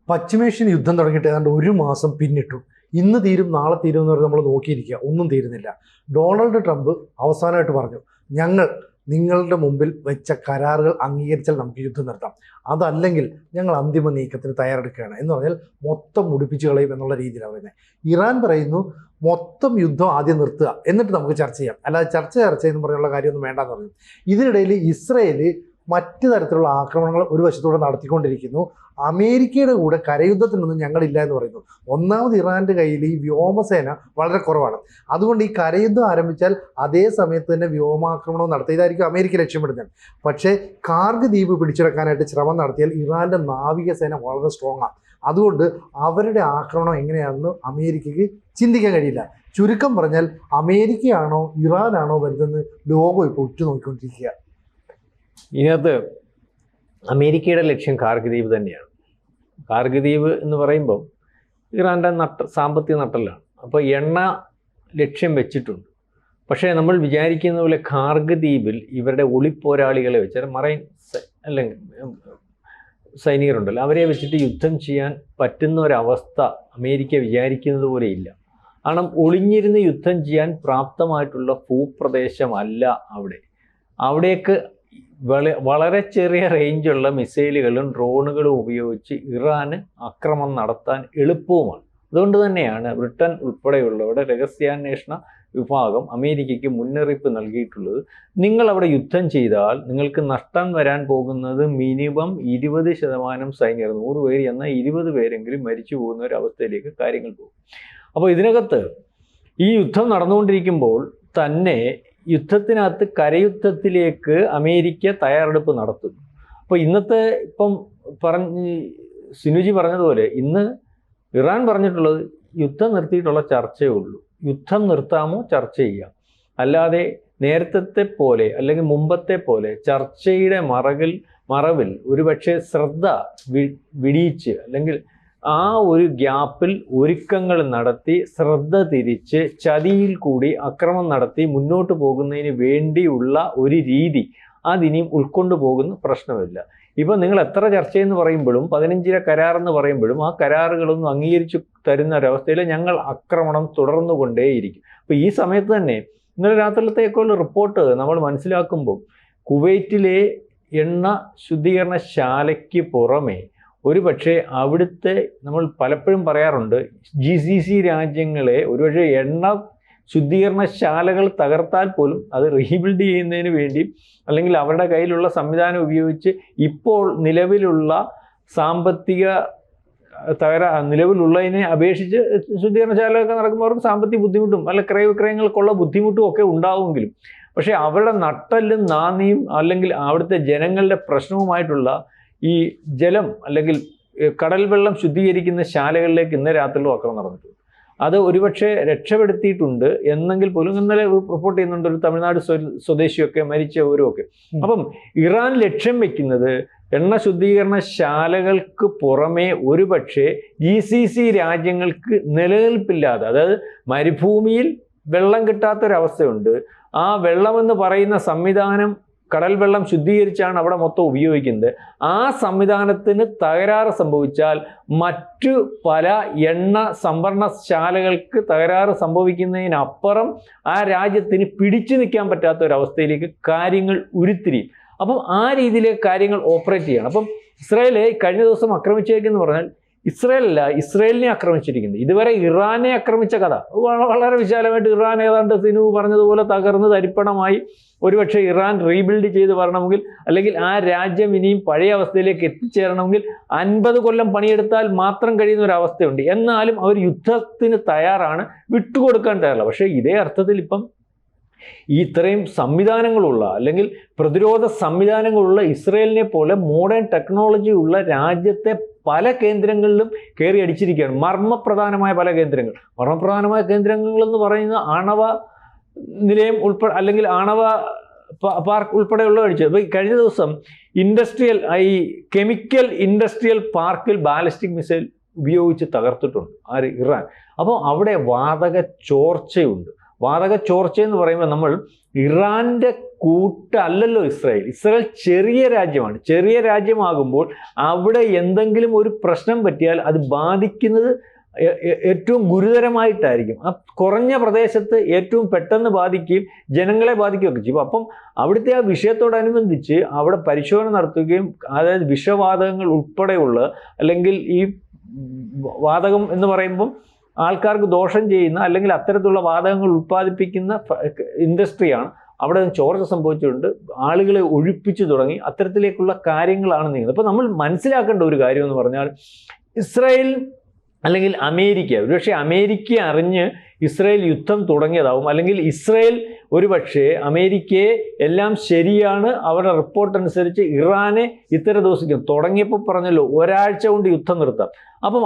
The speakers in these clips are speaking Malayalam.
പശ്ചിമേഷ്യൻ യുദ്ധം തുടങ്ങിയിട്ട് ഏതാണ്ട് ഒരു മാസം പിന്നിട്ടു. ഇന്ന് തീരും നാളെ തീരും എന്ന് പറഞ്ഞ് നമ്മൾ നോക്കിയിരിക്കുക, ഒന്നും തീരുന്നില്ല. ഡൊണാൾഡ് ട്രംപ് അവസാനമായിട്ട് പറഞ്ഞു, ഞങ്ങൾ നിങ്ങളുടെ മുമ്പിൽ വെച്ച കരാറുകൾ അംഗീകരിച്ചാൽ നമുക്ക് യുദ്ധം നിർത്താം, അതല്ലെങ്കിൽ ഞങ്ങൾ അന്തിമ നീക്കത്തിന് തയ്യാറെടുക്കുകയാണ് എന്ന് പറഞ്ഞാൽ മൊത്തം മുടിപ്പിച്ച് കളയും എന്നുള്ള രീതിയിലാണ് പറയുന്നത്. ഇറാൻ പറയുന്നു മൊത്തം യുദ്ധം ആദ്യം നിർത്തുക, എന്നിട്ട് നമുക്ക് ചർച്ച ചെയ്യാം, അല്ലാതെ ചർച്ച എന്ന് പറഞ്ഞുള്ള കാര്യമൊന്നും വേണ്ടെന്ന് പറഞ്ഞു. ഇതിനിടയിൽ ഇസ്രയേൽ മറ്റു തരത്തിലുള്ള ആക്രമണങ്ങൾ ഒരു വശത്തൂടെ നടത്തിക്കൊണ്ടിരിക്കുന്നു. അമേരിക്കയുടെ കൂടെ കരയുദ്ധത്തിനൊന്നും ഞങ്ങളില്ല എന്ന് പറയുന്നു. ഒന്നാമത് ഇറാൻ്റെ കയ്യിൽ ഈ വ്യോമസേന വളരെ കുറവാണ്. അതുകൊണ്ട് ഈ കരയുദ്ധം ആരംഭിച്ചാൽ അതേ സമയത്ത് തന്നെ വ്യോമാക്രമണം നടത്തുക, ഇതായിരിക്കും അമേരിക്ക ലക്ഷ്യമിടുന്നത്. പക്ഷേ കാർഗ് ദ്വീപ് പിടിച്ചെടുക്കാനായിട്ട് ശ്രമം നടത്തിയാൽ ഇറാൻ്റെ നാവികസേന വളരെ സ്ട്രോങ്ങാണ്. അതുകൊണ്ട് അവരുടെ ആക്രമണം എങ്ങനെയാണെന്ന് അമേരിക്കയ്ക്ക് ചിന്തിക്കാൻ കഴിയില്ല. ചുരുക്കം പറഞ്ഞാൽ അമേരിക്കയാണോ ഇറാനാണോ വരുന്നതെന്ന് ലോകം ഇപ്പോൾ ഉറ്റുനോക്കിക്കൊണ്ടിരിക്കുക. ഇതിനകത്ത് അമേരിക്കയുടെ ലക്ഷ്യം കാർഗ് ദ്വീപ് തന്നെയാണ്. കാർഗ് ദ്വീപ് എന്ന് പറയുമ്പം ഇറാൻ്റെ സാമ്പത്തിക നട്ടലാണ്. അപ്പോൾ എണ്ണ ലക്ഷ്യം വെച്ചിട്ടുണ്ട്. പക്ഷേ നമ്മൾ വിചാരിക്കുന്ന പോലെ കാർഗ് ദ്വീപിൽ ഇവരുടെ ഒളിപ്പോരാളികളെ വെച്ചാൽ മറൈൻ അല്ലെങ്കിൽ സൈനികരുണ്ടല്ലോ, അവരെ വെച്ചിട്ട് യുദ്ധം ചെയ്യാൻ പറ്റുന്ന ഒരവസ്ഥ അമേരിക്ക വിചാരിക്കുന്നത് പോലെ ഇല്ല. കാരണം ഒളിഞ്ഞിരുന്ന് യുദ്ധം ചെയ്യാൻ പ്രാപ്തമായിട്ടുള്ള ഭൂപ്രദേശമല്ല അവിടേക്ക് വളരെ ചെറിയ റേഞ്ചുള്ള മിസൈലുകളും ഡ്രോണുകളും ഉപയോഗിച്ച് ഇറാന് ആക്രമണം നടത്താൻ എളുപ്പവുമാണ്. അതുകൊണ്ട് തന്നെയാണ് ബ്രിട്ടൻ ഉൾപ്പെടെയുള്ളവരുടെ രഹസ്യാന്വേഷണ വിഭാഗം അമേരിക്കയ്ക്ക് മുന്നറിയിപ്പ് നൽകിയിട്ടുള്ളത്. നിങ്ങൾ അവിടെ യുദ്ധം ചെയ്താൽ നിങ്ങൾക്ക് നഷ്ടം വരാൻ പോകുന്നത് മിനിമം 20% സൈനികർ, 100 പേര് എന്നാൽ 20 പേരെങ്കിലും മരിച്ചു പോകുന്ന ഒരവസ്ഥയിലേക്ക് കാര്യങ്ങൾ പോകും. അപ്പോൾ ഇതിനകത്ത് ഈ യുദ്ധം നടന്നുകൊണ്ടിരിക്കുമ്പോൾ തന്നെ യുദ്ധത്തിനകത്ത് കരയുദ്ധത്തിലേക്ക് അമേരിക്ക തയ്യാറെടുപ്പ് നടത്തുന്നു. അപ്പോൾ ഇപ്പം സിനുജി പറഞ്ഞതുപോലെ ഇന്ന് ഇറാൻ പറഞ്ഞിട്ടുള്ളത് യുദ്ധം നിർത്തിയിട്ടുള്ള ചർച്ചയേ ഉള്ളൂ. യുദ്ധം നിർത്താമോ ചർച്ച ചെയ്യാം, അല്ലാതെ നേരത്തെ പോലെ അല്ലെങ്കിൽ മുമ്പത്തെ പോലെ ചർച്ചയുടെ മറവിൽ ഒരുപക്ഷെ ശ്രദ്ധ വിടിയിച്ച് അല്ലെങ്കിൽ ആ ഒരു ഗ്യാപ്പിൽ ഒരുക്കങ്ങൾ നടത്തി ശ്രദ്ധ തിരിച്ച് ചതിയിൽ കൂടി അക്രമം നടത്തി മുന്നോട്ട് പോകുന്നതിന് വേണ്ടിയുള്ള ഒരു രീതി അതിനിയും ഉൾക്കൊണ്ടു പോകുന്ന പ്രശ്നമില്ല. ഇപ്പം നിങ്ങൾ എത്ര ചർച്ചയെന്ന് പറയുമ്പോഴും 15 കരാറെന്ന് പറയുമ്പോഴും ആ കരാറുകളൊന്നും അംഗീകരിച്ചു തരുന്ന ഒരവസ്ഥയിൽ ഞങ്ങൾ ആക്രമണം തുടർന്നുകൊണ്ടേയിരിക്കും. അപ്പോൾ ഈ സമയത്ത് തന്നെ ഇന്നലെ രാത്രിയിലത്തേക്കുള്ള റിപ്പോർട്ട് നമ്മൾ മനസ്സിലാക്കുമ്പോൾ കുവൈറ്റിലെ എണ്ണ ശുദ്ധീകരണശാലയ്ക്ക് പുറമെ ഒരുപക്ഷെ അവിടുത്തെ നമ്മൾ പലപ്പോഴും പറയാറുണ്ട്, GCC രാജ്യങ്ങളെ ഒരുപക്ഷെ എണ്ണ ശുദ്ധീകരണശാലകൾ തകർത്താൽ പോലും അത് റീബിൽഡ് ചെയ്യുന്നതിന് വേണ്ടി അല്ലെങ്കിൽ അവരുടെ കയ്യിലുള്ള സംവിധാനം ഉപയോഗിച്ച് ഇപ്പോൾ നിലവിലുള്ള സാമ്പത്തിക നിലവിലുള്ളതിനെ അപേക്ഷിച്ച് ശുദ്ധീകരണശാലകളൊക്കെ നടക്കുമ്പോൾ അവർക്ക് സാമ്പത്തിക ബുദ്ധിമുട്ടും അല്ല ക്രയവിക്രയങ്ങൾക്കുള്ള ബുദ്ധിമുട്ടും ഒക്കെ ഉണ്ടാവുമെങ്കിലും പക്ഷേ അവരുടെ നട്ടെല്ലും നാന്ദിയും അല്ലെങ്കിൽ അവിടുത്തെ ജനങ്ങളുടെ പ്രശ്നവുമായിട്ടുള്ള ഈ ജലം അല്ലെങ്കിൽ കടൽ വെള്ളം ശുദ്ധീകരിക്കുന്ന ശാലകളിലേക്ക് ഇന്ന് രാത്രിയിലും ആക്രമണം നടന്നിട്ടുണ്ട്. അത് ഒരുപക്ഷെ രക്ഷപ്പെടുത്തിയിട്ടുണ്ട് എന്നെങ്കിൽ പോലും ഇന്നലെ റിപ്പോർട്ട് ചെയ്യുന്നുണ്ട് ഒരു തമിഴ്നാട് സ്വദേശിയൊക്കെ മരിച്ചവരും ഒക്കെ. അപ്പം ഇറാൻ ലക്ഷ്യം വെക്കുന്നത് എണ്ണ ശുദ്ധീകരണ ശാലകൾക്ക് പുറമെ ഒരുപക്ഷെ GCC രാജ്യങ്ങൾക്ക് നിലനിൽപ്പില്ലാതെ, അതായത് മരുഭൂമിയിൽ വെള്ളം കിട്ടാത്തൊരവസ്ഥയുണ്ട്. ആ വെള്ളമെന്ന് പറയുന്ന സംവിധാനം കടൽ വെള്ളം ശുദ്ധീകരിച്ചാണ് അവിടെ മൊത്തം ഉപയോഗിക്കുന്നത്. ആ സംവിധാനത്തിന് തകരാറ് സംഭവിച്ചാൽ മറ്റു പല എണ്ണ സംഭരണശാലകൾക്ക് തകരാറ് സംഭവിക്കുന്നതിനപ്പുറം ആ രാജ്യത്തിന് പിടിച്ചു നിൽക്കാൻ പറ്റാത്ത ഒരവസ്ഥയിലേക്ക് കാര്യങ്ങൾ ഉരുത്തിരിയും. അപ്പം ആ രീതിയിലേക്ക് കാര്യങ്ങൾ ഓപ്പറേറ്റ് ചെയ്യണം. അപ്പം ഇസ്രായേലെ കഴിഞ്ഞ ദിവസം ആക്രമിച്ചേക്കെന്ന് പറഞ്ഞാൽ ഇസ്രായേലിനെ ആക്രമിച്ചിരിക്കുന്നത്. ഇതുവരെ ഇറാനെ ആക്രമിച്ച കഥ വളരെ വിശാലമായിട്ട് ഇറാൻ ഏതാണ്ട് സിനു പറഞ്ഞതുപോലെ തകർന്ന് തരിപ്പണമായി ഒരുപക്ഷെ ഇറാൻ റീബിൽഡ് ചെയ്ത് വരണമെങ്കിൽ അല്ലെങ്കിൽ ആ രാജ്യം ഇനിയും പഴയ അവസ്ഥയിലേക്ക് എത്തിച്ചേരണമെങ്കിൽ 50 കൊല്ലം പണിയെടുത്താൽ മാത്രം കഴിയുന്ന ഒരവസ്ഥയുണ്ട്. എന്നാലും അവർ യുദ്ധത്തിന് തയ്യാറാണ്, വിട്ടുകൊടുക്കാൻ തയ്യാറല്ല. പക്ഷേ ഇതേ അർത്ഥത്തിൽ ഇപ്പം ഈ ഇത്രയും സംവിധാനങ്ങളുള്ള അല്ലെങ്കിൽ പ്രതിരോധ സംവിധാനങ്ങളുള്ള ഇസ്രായേലിനെ പോലെ മോഡേൺ ടെക്നോളജി ഉള്ള രാജ്യത്തെ പല കേന്ദ്രങ്ങളിലും കയറി അടിച്ചിരിക്കുകയാണ്. മർമ്മപ്രധാനമായ പല കേന്ദ്രങ്ങൾ എന്ന് പറയുന്ന ആണവ നിലയം അല്ലെങ്കിൽ ആണവ പാർക്ക് ഉൾപ്പെടെയുള്ള അടിച്ചത്. അപ്പോൾ കഴിഞ്ഞ ദിവസം കെമിക്കൽ ഇൻഡസ്ട്രിയൽ പാർക്കിൽ ബാലിസ്റ്റിക് മിസൈൽ ഉപയോഗിച്ച് തകർത്തിട്ടുണ്ട് ഇറാൻ. അപ്പോൾ അവിടെ വാതക ചോർച്ചയുണ്ട്. വാതക ചോർച്ച എന്ന് പറയുമ്പോൾ നമ്മൾ ഇറാന്റെ കൂട്ടല്ലല്ലോ ഇസ്രായേൽ. ഇസ്രായേൽ ചെറിയ രാജ്യമാണ്. ചെറിയ രാജ്യമാകുമ്പോൾ അവിടെ എന്തെങ്കിലും ഒരു പ്രശ്നം പറ്റിയാൽ അത് ബാധിക്കുന്നത് ഏറ്റവും ഗുരുതരമായിട്ടായിരിക്കും. ആ കുറഞ്ഞ പ്രദേശത്ത് ഏറ്റവും പെട്ടെന്ന് ബാധിക്കുകയും ജനങ്ങളെ ബാധിക്കുകയൊക്കെ ചെയ്യും. അപ്പം അവിടുത്തെ ആ വിഷയത്തോടനുബന്ധിച്ച് അവിടെ പരിശോധന നടത്തുകയും, അതായത് വിഷവാതകങ്ങൾ ഉൾപ്പെടെയുള്ള, അല്ലെങ്കിൽ ഈ വാതകം എന്ന് പറയുമ്പം ആൾക്കാർക്ക് ദോഷം ചെയ്യുന്ന അല്ലെങ്കിൽ അത്തരത്തിലുള്ള വാതകങ്ങൾ ഉൽപ്പാദിപ്പിക്കുന്ന ഇൻഡസ്ട്രിയാണ്. അവിടെ ചോർച്ച സംഭവിച്ചിട്ടുണ്ട്, ആളുകളെ ഒഴിപ്പിച്ചു തുടങ്ങി, അത്തരത്തിലേക്കുള്ള കാര്യങ്ങളാണ് നീങ്ങുന്നത്. അപ്പോൾ നമ്മൾ മനസ്സിലാക്കേണ്ട ഒരു കാര്യം എന്ന് പറഞ്ഞാൽ, ഇസ്രായേൽ അല്ലെങ്കിൽ അമേരിക്ക, ഒരുപക്ഷെ അമേരിക്ക അറിഞ്ഞ് ഇസ്രായേൽ യുദ്ധം തുടങ്ങിയതാവും, അല്ലെങ്കിൽ ഇസ്രായേൽ ഒരുപക്ഷെ അമേരിക്കയെ എല്ലാം ശരിയാണ് അവരുടെ റിപ്പോർട്ട് അനുസരിച്ച് ഇറാനെ ഇത്ര ദിവസം തുടങ്ങിയപ്പോൾ പറഞ്ഞല്ലോ ഒരാഴ്ച കൊണ്ട് യുദ്ധം നിർത്താം. അപ്പം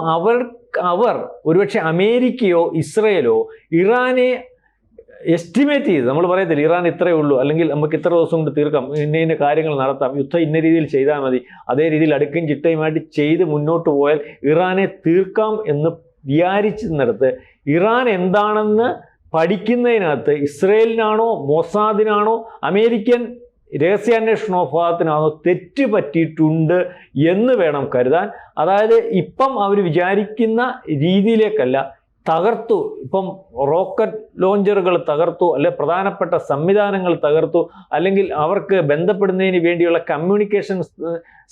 അവർ ഒരുപക്ഷെ അമേരിക്കയോ ഇസ്രായേലോ ഇറാനെ എസ്റ്റിമേറ്റ് ചെയ്ത്, നമ്മൾ പറയത്തില്ല ഇറാൻ ഇത്രയേ ഉള്ളൂ, അല്ലെങ്കിൽ നമുക്ക് ഇത്ര ദിവസം കൊണ്ട് തീർക്കാം, ഇന്ന കാര്യങ്ങൾ നടത്താം, യുദ്ധം ഇന്ന രീതിയിൽ ചെയ്താൽ മതി, അതേ രീതിയിൽ അടുക്കും ചിട്ടയുമായിട്ട് ചെയ്ത് മുന്നോട്ട് പോയാൽ ഇറാനെ തീർക്കാം എന്ന് വിചാരിച്ചിടത്ത് ഇറാൻ എന്താണെന്ന് പഠിക്കുന്നതിനകത്ത് ഇസ്രയേലിനാണോ മൊസാദിനാണോ അമേരിക്കൻ രഹസ്യാന്വേഷണ വിഭാഗത്തിനാണോ തെറ്റ് പറ്റിയിട്ടുണ്ട് എന്ന് വേണം കരുതാൻ. അതായത് ഇപ്പം അവർ വിചാരിക്കുന്ന രീതിയിലേക്കല്ല, തകർത്തു. ഇപ്പം റോക്കറ്റ് ലോഞ്ചറുകൾ തകർത്തു, അല്ലെ പ്രധാനപ്പെട്ട സംവിധാനങ്ങൾ തകർത്തു, അല്ലെങ്കിൽ അവർക്ക് ബന്ധപ്പെടുന്നതിന് വേണ്ടിയുള്ള കമ്മ്യൂണിക്കേഷൻ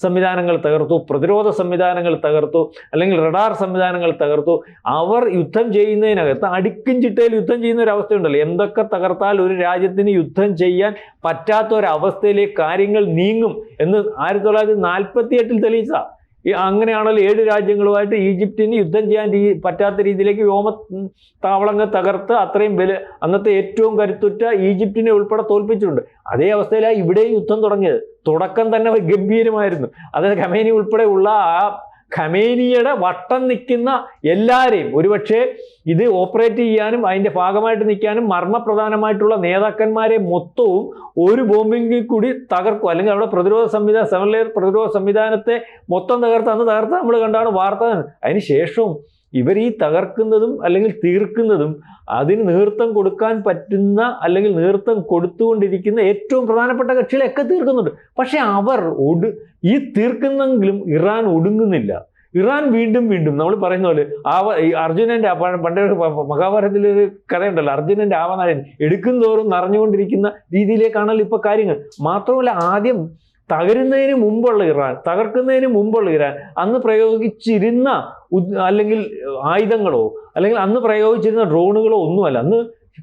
സംവിധാനങ്ങൾ തകർത്തു, പ്രതിരോധ സംവിധാനങ്ങൾ തകർത്തു, അല്ലെങ്കിൽ റഡാർ സംവിധാനങ്ങൾ തകർത്തു. അവർ യുദ്ധം ചെയ്യുന്നതിനകത്ത് അടുക്കും ചിട്ടയിൽ യുദ്ധം ചെയ്യുന്ന ഒരു അവസ്ഥയുണ്ടല്ലോ. എന്തൊക്കെ തകർത്താൽ ഒരു രാജ്യത്തിന് യുദ്ധം ചെയ്യാൻ പറ്റാത്ത ഒരവസ്ഥയിലേക്ക് കാര്യങ്ങൾ നീങ്ങും എന്ന് 1948 തെളിയിച്ച. അങ്ങനെയാണല്ലോ 7 രാജ്യങ്ങളുമായിട്ട് ഈജിപ്തിന് യുദ്ധം ചെയ്യാൻ പറ്റാത്ത രീതിയിലേക്ക് വ്യോമ താവളങ്ങൾ തകർത്ത് അത്രയും അന്നത്തെ ഏറ്റവും കരുത്തുറ്റ ഈജിപ്തിനെ ഉൾപ്പെടെ തോൽപ്പിച്ചിട്ടുണ്ട്. അതേ അവസ്ഥയിലാണ് ഇവിടെയും യുദ്ധം തുടങ്ങിയത്. തുടക്കം തന്നെ ഗംഭീരമായിരുന്നു. അതായത് ഖമേനി ഉൾപ്പെടെ ഉള്ള ആ ഖമേനിയുടെ വട്ടം നിൽക്കുന്ന എല്ലാവരെയും ഒരുപക്ഷെ ഇത് ഓപ്പറേറ്റ് ചെയ്യാനും അതിൻ്റെ ഭാഗമായിട്ട് നിൽക്കാനും മർമ്മപ്രധാനമായിട്ടുള്ള നേതാക്കന്മാരെ മൊത്തവും ഒരു ബോംബിങ്ങിൽ കൂടി തകർക്കും. അല്ലെങ്കിൽ അവിടെ സെവൻ ലെയർ പ്രതിരോധ സംവിധാനത്തെ മൊത്തം തകർത്ത് നമ്മൾ കണ്ടാണ് വാർത്ത. അതിന് ശേഷവും ഇവർ ഈ തകർക്കുന്നതും അല്ലെങ്കിൽ തീർക്കുന്നതും അതിന് നേതൃത്വം കൊടുക്കാൻ പറ്റുന്ന അല്ലെങ്കിൽ നേതൃത്വം കൊടുത്തുകൊണ്ടിരിക്കുന്ന ഏറ്റവും പ്രധാനപ്പെട്ട കക്ഷികളെയൊക്കെ തീർക്കുന്നുണ്ട്. പക്ഷെ അവർ ഈ തീർക്കുന്നെങ്കിലും ഇറാൻ ഒടുങ്ങുന്നില്ല. ഇറാൻ വീണ്ടും നമ്മൾ പറയുന്ന പോലെ അർജുനന്റെ പണ്ടേ മഹാഭാരതത്തിലൊരു കഥയുണ്ടല്ലോ, അർജുനന്റെ ആവനാഴൻ എടുക്കും തോറും നിറഞ്ഞുകൊണ്ടിരിക്കുന്ന രീതിയിലേക്കാണല്ലോ ഇപ്പൊ കാര്യങ്ങൾ. മാത്രമല്ല, ആദ്യം തകരുന്നതിന് മുമ്പുള്ള ഇറാൻ, തകർക്കുന്നതിന് മുമ്പുള്ള ഇറാൻ അന്ന് പ്രയോഗിച്ചിരുന്ന അല്ലെങ്കിൽ ആയുധങ്ങളോ അല്ലെങ്കിൽ അന്ന് പ്രയോഗിച്ചിരുന്ന ഡ്രോണുകളോ ഒന്നുമല്ല. അന്ന്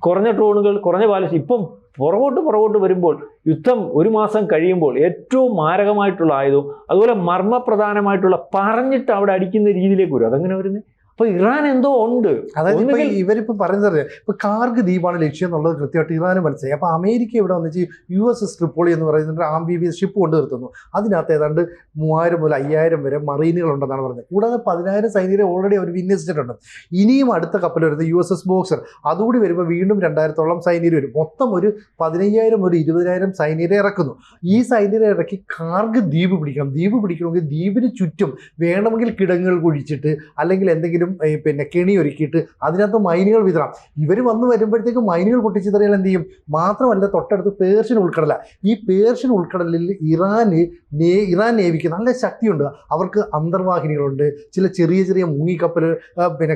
കുറഞ്ഞ ഡ്രോണുകൾ, കുറഞ്ഞ ബാലിസ്റ്റ്. ഇപ്പം പുറകോട്ട് വരുമ്പോൾ യുദ്ധം 1 മാസം കഴിയുമ്പോൾ ഏറ്റവും മാരകമായിട്ടുള്ള ആയുധവും അതുപോലെ മർമ്മപ്രധാനമായിട്ടുള്ള പറഞ്ഞിട്ട് അവിടെ അടിക്കുന്ന രീതിയിലേക്ക് വരും. അതെങ്ങനെ വരുന്നത്? അപ്പൊ ഇറാൻ എന്തോ ഉണ്ട്. അതായത് ഇവരിപ്പോ പറയുന്നത് ഇപ്പൊ കാർഗ് ദ്വീപാണ് ലക്ഷ്യം എന്നുള്ളത് കൃത്യമായിട്ട് ഇറാന് മനസ്സിലായി. അപ്പൊ അമേരിക്ക ഇവിടെ വന്നിച്ച് USS ട്രിപ്പോളി എന്ന് പറയുന്ന ആംഫിബിയസ് ഷിപ്പ് കൊണ്ട് നിർത്തുന്നു. അതിനകത്ത് ഏതാണ്ട് 3000 മുതൽ 5000 വരെ മറീനുകൾ ഉണ്ടെന്നാണ് പറഞ്ഞത്. കൂടാതെ 10,000 സൈനികരെ ഓൾറെഡി അവർ വിന്യസിച്ചിട്ടുണ്ട്. ഇനിയും അടുത്ത കപ്പൽ വരുന്നത് USS ബോക്സർ, അതുകൂടി വരുമ്പോൾ വീണ്ടും 2000-ഓളം സൈനികർ വരും. മൊത്തം ഒരു 15,000 ഒരു 20,000 സൈനികരെ ഇറക്കുന്നു. ഈ സൈനികരെ ഇറക്കി കാർഗ് ദ്വീപ് പിടിക്കണം. ദ്വീപ് പിടിക്കണമെങ്കിൽ ദ്വീപിന് ചുറ്റും വേണമെങ്കിൽ കിടങ്ങുകൾ കുഴിച്ചിട്ട് അല്ലെങ്കിൽ എന്തെങ്കിലും കെണി ഒരുക്കിയിട്ട് അതിനകത്ത് മൈനുകൾ വിതറാം. ഇവർ വന്ന് വരുമ്പോഴത്തേക്ക് മൈനുകൾ പൊട്ടിച്ചിതറിയാൽ എന്ത് ചെയ്യും? മാത്രമല്ല, തൊട്ടടുത്ത് പേർഷ്യൻ ഉൾക്കടല. ഈ പേർഷ്യൻ ഉൾക്കടലിൽ ഇറാൻ നേവിക്ക് നല്ല ശക്തിയുണ്ട്. അവർക്ക് അന്തർവാഹിനികളുണ്ട്, ചില ചെറിയ മുങ്ങിക്കപ്പൽ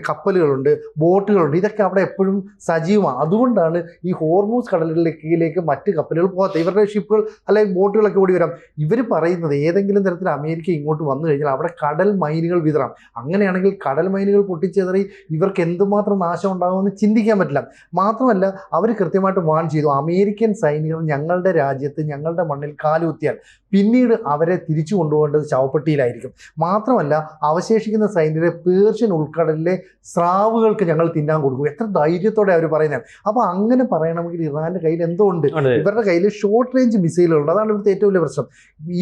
കപ്പലുകളുണ്ട്, ബോട്ടുകളുണ്ട്. ഇതൊക്കെ അവിടെ എപ്പോഴും സജീവമാണ്. അതുകൊണ്ടാണ് ഈ ഹോർമൂസ് കടലിലേക്ക് മറ്റ് കപ്പലുകൾ പോകാത്തത്. ഇവരുടെ ഷിപ്പുകൾ അല്ലെങ്കിൽ ബോട്ടുകളൊക്കെ ഓടി വരാം. ഇവർ പറയുന്നത് ഏതെങ്കിലും തരത്തിൽ അമേരിക്ക ഇങ്ങോട്ട് വന്നു കഴിഞ്ഞാൽ അവിടെ കടൽ മൈനുകൾ വിതറാം. അങ്ങനെയാണെങ്കിൽ കടൽ മൈനുകൾ പൊട്ടിച്ചെതറി ഇവർക്ക് എന്തുമാത്രം നാശം ഉണ്ടാകുമെന്ന് ചിന്തിക്കാൻ പറ്റില്ല. മാത്രമല്ല, അവർ കൃത്യമായിട്ട് വാൺ ചെയ്തു, അമേരിക്കൻ സൈനികർ ഞങ്ങളുടെ രാജ്യത്ത് ഞങ്ങളുടെ മണ്ണിൽ കാലുകുത്തിയാൽ പിന്നീട് അവരെ തിരിച്ചു കൊണ്ടുപോകേണ്ടത് ശവപ്പെട്ടിയിലായിരിക്കും. മാത്രമല്ല, അവശേഷിക്കുന്ന സൈനികരെ പേർഷ്യൻ ഉൾക്കടലിലെ സ്രാവുകൾക്ക് ഞങ്ങൾ തിന്നാൻ കൊടുക്കും. എത്ര ധൈര്യത്തോടെ അവർ പറയുന്നത്. അപ്പോൾ അങ്ങനെ പറയണമെങ്കിൽ ഇറാന്റെ കയ്യിൽ എന്തോ ഉണ്ട്. ഇവരുടെ കയ്യിൽ ഷോർട്ട് റേഞ്ച് മിസൈലുകളുണ്ട്. അതാണ് ഇവിടുത്തെ ഏറ്റവും വലിയ പ്രശ്നം.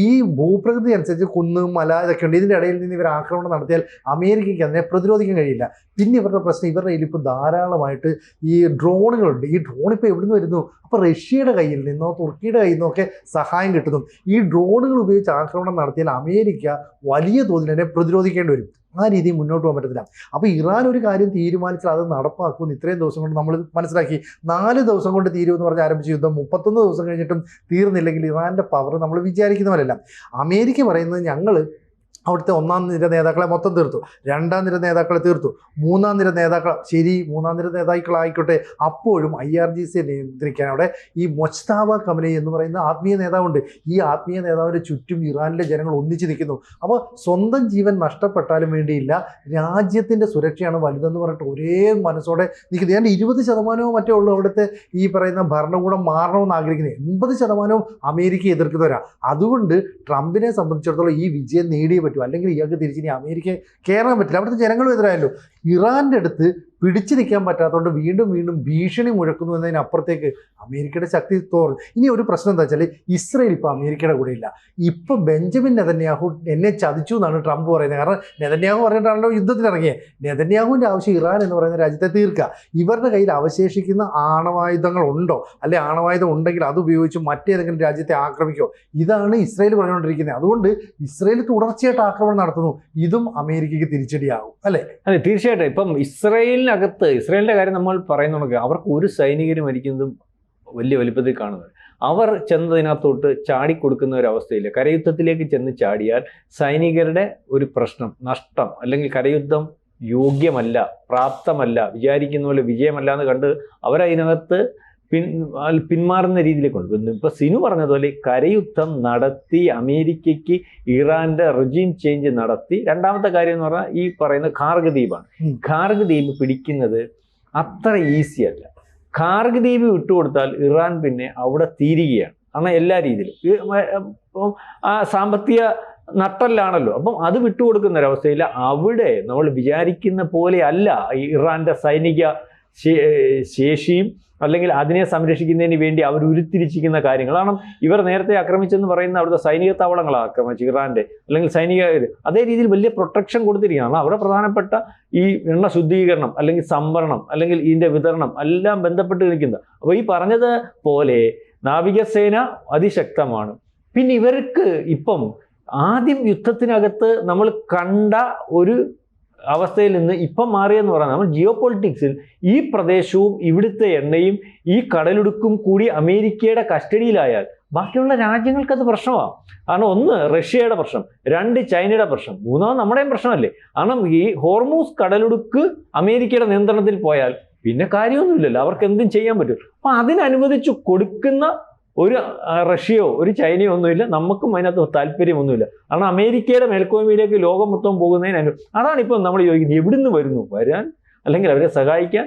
ഈ ഭൂപ്രകൃതി അനുസരിച്ച് കുന്ന്, മല ഇതൊക്കെ ഉണ്ട്. ഇതിൻ്റെ ഇടയിൽ നിന്ന് ഇവർ ആക്രമണം നടത്തിയാൽ അമേരിക്കയ്ക്ക് അതിനെ പ്രതിരോധിക്കാൻ കഴിയില്ല. പിന്നെ ഇവരുടെ പ്രശ്നം, ഇവരുടെ കയ്യിൽ ഇപ്പോൾ ധാരാളമായിട്ട് ഈ ഡ്രോണുകളുണ്ട്. ഈ ഡ്രോൺ ഇപ്പോൾ എവിടുന്ന് വരുന്നു? അപ്പോൾ റഷ്യയുടെ കയ്യിൽ നിന്നോ തുർക്കിയുടെ കയ്യിൽ നിന്നോ ഒക്കെ സഹായം കിട്ടുന്നു. ഈ ഡ്രോണുകൾ ഉപയോഗിച്ച് ആക്രമണം നടത്തിയാൽ അമേരിക്ക വലിയ തോതിൽ തന്നെ പ്രതിരോധിക്കേണ്ടി വരും. ആ രീതിയിൽ മുന്നോട്ട് പോകാൻ പറ്റത്തില്ല. അപ്പോൾ ഇറാൻ ഒരു കാര്യം തീരുമാനിച്ചാൽ അത് നടപ്പാക്കുമെന്ന് ഇത്രയും ദിവസം കൊണ്ട് നമ്മൾ മനസ്സിലാക്കി. 4 ദിവസം കൊണ്ട് തീരുമെന്ന് പറഞ്ഞ് ആരംഭിച്ച യുദ്ധം 31 ദിവസം കഴിഞ്ഞിട്ടും തീർന്നില്ലെങ്കിൽ ഇറാൻ്റെ പവർ നമ്മൾ വിചാരിക്കുന്നവരല്ല. അമേരിക്ക പറയുന്നത് ഞങ്ങൾ അവിടുത്തെ 1ാം നിര നേതാക്കളെ മൊത്തം തീർത്തു, 2ാം നിര നേതാക്കളെ തീർത്തു, 3ാം നിര നേതാക്കളെ ശരി 3ാം നിര നേതാക്കളായിക്കോട്ടെ, അപ്പോഴും IRGC നിയന്ത്രിക്കാൻ അവിടെ ഈ മൊജ്തബ കമനൈ എന്ന് പറയുന്ന ആത്മീയ നേതാവുണ്ട്. ഈ ആത്മീയ നേതാവിൻ്റെ ചുറ്റും ഇറാനിലെ ജനങ്ങൾ ഒന്നിച്ച് നിൽക്കുന്നു. അപ്പോൾ സ്വന്തം ജീവൻ നഷ്ടപ്പെട്ടാലും വേണ്ടിയില്ല, രാജ്യത്തിൻ്റെ സുരക്ഷയാണ് വലുതെന്ന് പറഞ്ഞിട്ട് ഒരേ മനസ്സോടെ നിൽക്കുന്നത്. ഞാൻ 20% മറ്റേ ഉള്ളൂ അവിടുത്തെ ഈ പറയുന്ന ഭരണകൂടം മാറണമെന്ന് ആഗ്രഹിക്കുന്നത്. 80% അമേരിക്ക എതിർക്കുന്നവരാണ്. അതുകൊണ്ട് ട്രംപിനെ സംബന്ധിച്ചിടത്തോളം ഈ വിജയം നേടിയേ പറ്റും, അല്ലെങ്കിൽ ഇയാൾക്ക് തിരിച്ചിനി അമേരിക്ക കയറാൻ പറ്റില്ല. അവിടുത്തെ ജനങ്ങളും എതിരായല്ലോ. ഇറാൻ്റെ അടുത്ത് പിടിച്ചു നിൽക്കാൻ പറ്റാത്തതുകൊണ്ട് വീണ്ടും വീണ്ടും ഭീഷണി മുഴക്കുന്നു എന്നതിനപ്പുറത്തേക്ക് അമേരിക്കയുടെ ശക്തി തോറും. ഇനി ഒരു പ്രശ്നം എന്താ വെച്ചാൽ ഇസ്രയേൽ ഇപ്പോൾ അമേരിക്കയുടെ കൂടെ ഇല്ല. ഇപ്പം ബെഞ്ചമിൻ നെതന്യാഹു എന്നെ ചതിച്ചു എന്നാണ് ട്രംപ് പറയുന്നത്. കാരണം നെതന്യാഹു പറഞ്ഞിട്ടാണല്ലോ യുദ്ധത്തിനിറങ്ങിയത്. നെതന്യാഹുവിൻ്റെ ആവശ്യം ഇറാൻ എന്ന് പറയുന്ന രാജ്യത്തെ തീർക്കുക. ഇവരുടെ കയ്യിൽ അവശേഷിക്കുന്ന ആണവായുധങ്ങൾ ഉണ്ടോ, അല്ലെ ആണവായുധം ഉണ്ടെങ്കിൽ അത് ഉപയോഗിച്ച് മറ്റേതെങ്കിലും രാജ്യത്തെ ആക്രമിക്കോ, ഇതാണ് ഇസ്രയേൽ പറഞ്ഞുകൊണ്ടിരിക്കുന്നത്. അതുകൊണ്ട് ഇസ്രയേൽ തുടർച്ചയായിട്ട് ആക്രമണം നടത്തുന്നു. ഇതും അമേരിക്കയ്ക്ക് തിരിച്ചടിയാകും, അല്ലേ? അതെ, തീർച്ചയായിട്ടും. ഇപ്പം ഇസ്രയേലിൻ്റെ കാര്യം നമ്മൾ പറയുന്നുണ്ടെങ്കിൽ അവർക്ക് ഒരു സൈനികർ മരിക്കുന്നതും വലിയ വലിപ്പത്തിൽ കാണുന്നത്. അവർ ചെന്നതിനകത്തോട്ട് ചാടിക്കൊടുക്കുന്ന ഒരു അവസ്ഥയില്ല. കരയുദ്ധത്തിലേക്ക് ചെന്ന് ചാടിയാൽ സൈനികരുടെ ഒരു പ്രശ്നം, നഷ്ടം, അല്ലെങ്കിൽ കരയുദ്ധം യോഗ്യമല്ല, പ്രാപ്തമല്ല, വിചാരിക്കുന്ന പോലെ വിജയമല്ല എന്ന് കണ്ട് അവരതിനകത്ത് പിന്മാറുന്ന രീതിയിലേക്ക് കൊണ്ടുവന്നു. ഇപ്പൊ സിനു പറഞ്ഞതുപോലെ കരയുദ്ധം നടത്തി അമേരിക്കയ്ക്ക് ഇറാന്റെ റെജീം ചേഞ്ച് നടത്തി. രണ്ടാമത്തെ കാര്യം എന്ന് പറഞ്ഞാൽ ഈ പറയുന്ന ഖാർഗ് ദ്വീപാണ്. ഖാർഗ് ദ്വീപ് പിടിക്കുന്നത് അത്ര ഈസി അല്ല. ഖാർഗ് ദ്വീപ് വിട്ടുകൊടുത്താൽ ഇറാൻ പിന്നെ അവിടെ തീരുകയാണ്. കാരണം എല്ലാ രീതിയിലും ആ സാമ്പത്തിക നട്ടല്ലാണല്ലോ. അപ്പം അത് വിട്ടുകൊടുക്കുന്ന ഒരവസ്ഥയിൽ അവിടെ നമ്മൾ വിചാരിക്കുന്ന പോലെ അല്ല ഇറാന്റെ സൈനിക ശേഷിയും അല്ലെങ്കിൽ അതിനെ സംരക്ഷിക്കുന്നതിന് വേണ്ടി അവർ ഉരുത്തിരിച്ചിരിക്കുന്ന കാര്യങ്ങൾ. കാരണം ഇവർ നേരത്തെ ആക്രമിച്ചെന്ന് പറയുന്ന അവിടുത്തെ സൈനിക താവളങ്ങളാണ് ആക്രമിച്ചു ഇറാന്റെ, അല്ലെങ്കിൽ സൈനിക അതേ രീതിയിൽ വലിയ പ്രൊട്ടക്ഷൻ കൊടുത്തിരിക്കുകയാണ്. അവിടെ പ്രധാനപ്പെട്ട ഈ എണ്ണ ശുദ്ധീകരണം, അല്ലെങ്കിൽ സംഭരണം, അല്ലെങ്കിൽ ഇതിൻ്റെ വിതരണം എല്ലാം ബന്ധപ്പെട്ട് നിൽക്കുന്നത്. അപ്പോൾ ഈ പറഞ്ഞത് പോലെ നാവികസേന അതിശക്തമാണ്. പിന്നെ ഇവർക്ക് ഇപ്പം ആദ്യം യുദ്ധത്തിനകത്ത് നമ്മൾ കണ്ട ഒരു അവസ്ഥയിൽ നിന്ന് ഇപ്പം മാറിയെന്ന് പറഞ്ഞാൽ നമ്മൾ ജിയോ പൊളിറ്റിക്സിൽ ഈ പ്രദേശവും ഇവിടുത്തെ എണ്ണയും ഈ കടലിടുക്കും കൂടി അമേരിക്കയുടെ കസ്റ്റഡിയിലായാൽ ബാക്കിയുള്ള രാജ്യങ്ങൾക്കത് പ്രശ്നമാണ്. കാരണം 1 റഷ്യയുടെ പ്രശ്നം, 2 ചൈനയുടെ പ്രശ്നം, 3 നമ്മുടെയും പ്രശ്നമല്ലേ. കാരണം ഈ ഹോർമൂസ് കടലിടുക്ക് അമേരിക്കയുടെ നിയന്ത്രണത്തിൽ പോയാൽ പിന്നെ കാര്യമൊന്നുമില്ലല്ലോ, അവർക്ക് എന്തും ചെയ്യാൻ പറ്റും. അപ്പം അതിനനുവദിച്ചു കൊടുക്കുന്ന ഒരു റഷ്യയോ ഒരു ചൈനയോ ഒന്നുമില്ല, നമുക്കും അതിനകത്ത് താല്പര്യമൊന്നുമില്ല. കാരണം അമേരിക്കയുടെ മേൽക്കോയ്മയിലേക്ക് ലോകം മൊത്തം പോകുന്നതിന് അതാണ് ഇപ്പം നമ്മൾ ചോദിക്കുന്നത്, എവിടുന്ന് വരുന്നു വരാൻ, അല്ലെങ്കിൽ അവരെ സഹായിക്കാൻ.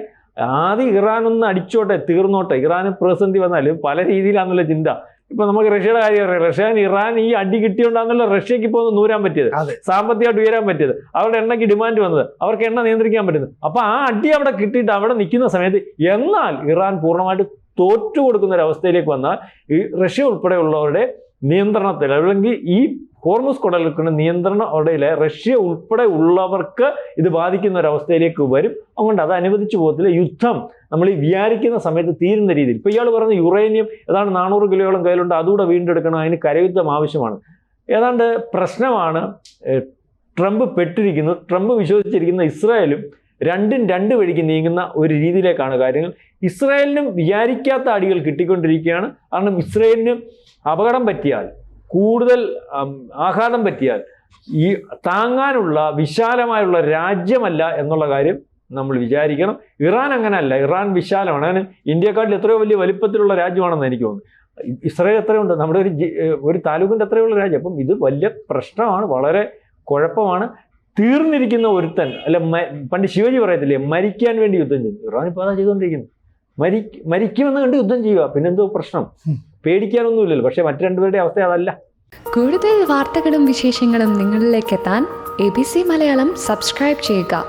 ആദ്യം ഇറാനൊന്ന് അടിച്ചോട്ടെ, തീർന്നോട്ടെ. ഇറാന് പ്രതിസന്ധി വന്നാൽ പല രീതിയിലാണെന്നുള്ള ചിന്ത. ഇപ്പൊ നമുക്ക് റഷ്യയുടെ കാര്യം അറിയാം. ഇറാൻ ഈ അടി കിട്ടിയോണ്ടാണല്ലോ റഷ്യക്ക് ഇപ്പോൾ നൂരാൻ പറ്റിയത്, സാമ്പത്തികമായിട്ട് ഉയരാൻ പറ്റിയത്, അവരുടെ എണ്ണയ്ക്ക് ഡിമാൻഡ് വന്നത്, അവർക്ക് എണ്ണ നിയന്ത്രിക്കാൻ പറ്റുന്നത്. അപ്പൊ ആ അടി അവിടെ കിട്ടിയിട്ട് അവിടെ നിൽക്കുന്ന സമയത്ത് എന്നാൽ ഇറാൻ പൂർണ്ണമായിട്ട് തോറ്റു കൊടുക്കുന്ന ഒരു അവസ്ഥയിലേക്ക് വന്നാൽ ഈ റഷ്യ ഉൾപ്പെടെയുള്ളവരുടെ നിയന്ത്രണത്തിൽ, അല്ലെങ്കിൽ ഈ ഹോർമൂസ് കടലിടുക്കിന്റെ നിയന്ത്രണം അവിടെ റഷ്യ ഉൾപ്പെടെ ഉള്ളവർക്ക് ഇത് ബാധിക്കുന്ന ഒരു അവസ്ഥയിലേക്ക് വരും. അതുകൊണ്ട് അത് അനുവദിച്ചു പോകത്തില്ല. യുദ്ധം നമ്മൾ ഈ വിചാരിക്കുന്ന സമയത്ത് തീരുന്ന രീതിയിൽ. ഇപ്പോൾ ഇയാൾ പറഞ്ഞ യുറേനിയം ഏതാണ്ട് 400 കിലോയോളം കയ്യിലുണ്ട്, അതുകൂടെ വീണ്ടെടുക്കണം, അതിന് കരയുദ്ധം ആവശ്യമാണ്. ഏതാണ്ട് പ്രശ്നമാണ് ട്രംപ് പെട്ടിരിക്കുന്നത്. ട്രംപ് വിശ്വസിച്ചിരിക്കുന്ന ഇസ്രായേലും രണ്ടും 2 വഴിക്ക് നീങ്ങുന്ന ഒരു രീതിയിലേക്കാണ് കാര്യങ്ങൾ. ഇസ്രായേലിനും വിചാരിക്കാത്ത അടികൾ കിട്ടിക്കൊണ്ടിരിക്കുകയാണ്. കാരണം ഇസ്രായേലിന് അപകടം പറ്റിയാൽ, കൂടുതൽ ആഘാതം പറ്റിയാൽ ഈ താങ്ങാനുള്ള വിശാലമായുള്ള രാജ്യമല്ല എന്നുള്ള കാര്യം നമ്മൾ വിചാരിക്കണം. ഇറാൻ അങ്ങനെയല്ല, ഇറാൻ വിശാലമാണ്. അങ്ങനെ ഇന്ത്യക്കാട്ടിൽ എത്രയോ വലിയ വലിപ്പത്തിലുള്ള രാജ്യമാണെന്ന് എനിക്ക് തോന്നുന്നു. ഇസ്രായേൽ എത്രയുണ്ട്, നമ്മുടെ ഒരു താലൂക്കിൻ്റെ എത്രയുള്ള രാജ്യം. അപ്പം ഇത് വലിയ പ്രശ്നമാണ്, വളരെ കുഴപ്പമാണ്. തീർന്നിരിക്കുന്ന ഒരുത്തൻ അല്ല, പണ്ട് ശിവജി പറയത്തില്ലേ, മരിക്കാൻ വേണ്ടി യുദ്ധം ചെയ്തു. ഇറാൻ ഇപ്പോൾ അതാ ചെയ്തുകൊണ്ടിരിക്കുന്നു. മരിക്കുമെന്ന് കണ്ട് യുദ്ധം ചെയ്യുക, പിന്നെന്തോ പ്രശ്നം, പേടിക്കാനൊന്നുമില്ലല്ലോ. പക്ഷെ മറ്റു 2 പേരുടെ അവസ്ഥ അതല്ല. കൂടുതൽ വാർത്തകളും വിശേഷങ്ങളും നിങ്ങളിലേക്ക് എത്താൻ ABC മലയാളം സബ്സ്ക്രൈബ് ചെയ്യുക,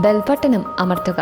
ബെൽബട്ടനും അമർത്തുക.